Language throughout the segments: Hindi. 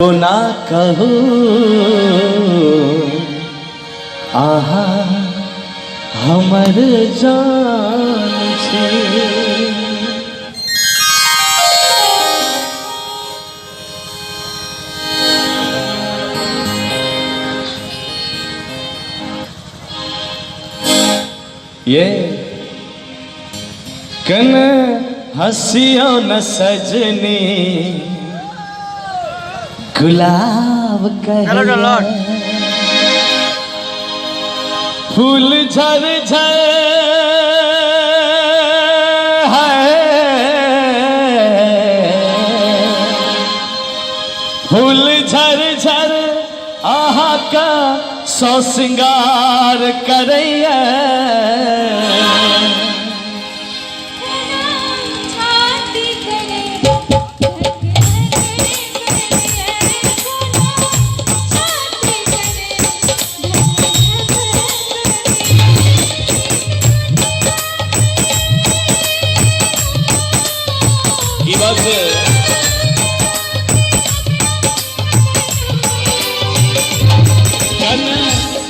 तो ना कहो आहा हमर जान छे। ये कन हंसियो न सजनी गुलाब कहे फूल झर झर है फूल झर झर आहा का सौ सिंगार करैया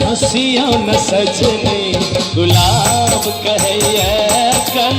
हंसिया न सजनी गुलाब कहे कन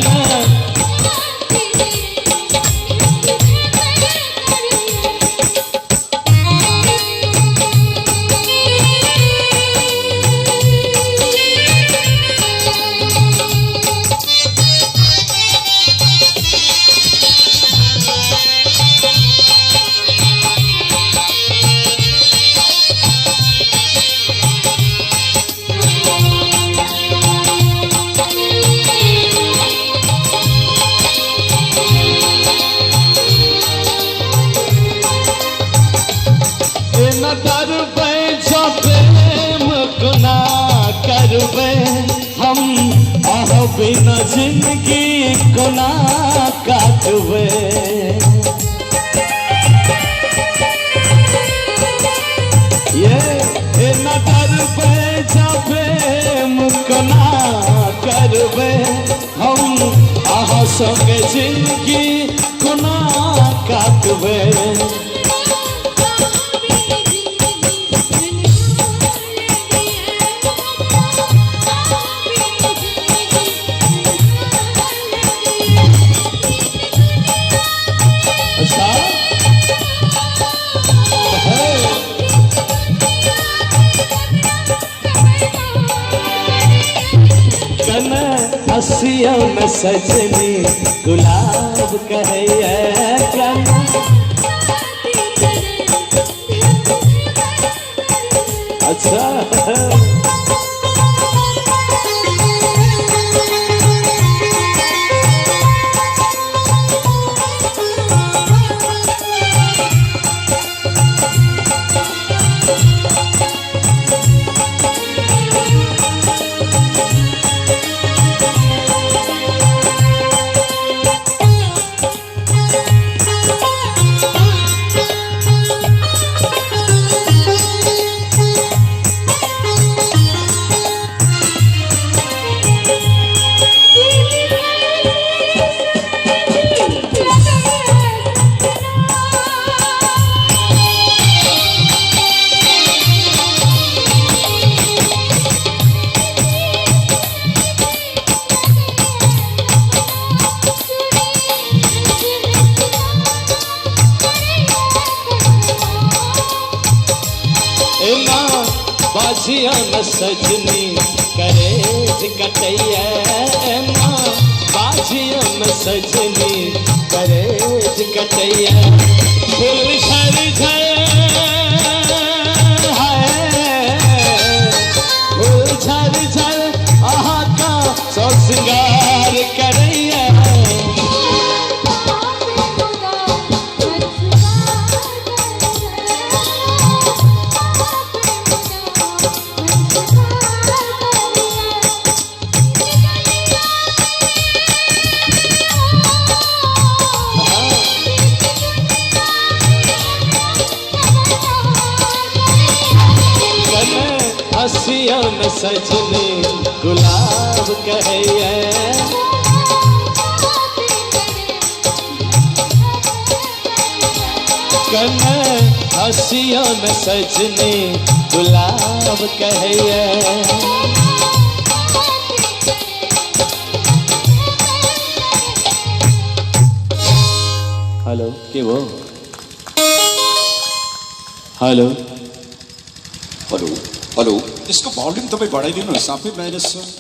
हम बिना जिंदगी को ना काटवे ये न डर पे जाबे मुकना करवे हम संगे जिंदगी को ना काटवे। हंसिया न सजनी गुलाब कहे कन अच्छा बाजिया न सजनी करे कटैया बाजिया न सजनी करे कटैया फूल झर फूल झर झर आहा का सौ सिंगार करैया हंसिया न सजनी गुलाब कहे कन हसिया में सजने गुलाब कहैया। हेलो के वो हेलो हेलो हेलो इसको वॉल्यूम तपाईँ बढाइदिनुहोस् आफै बाहिर छ।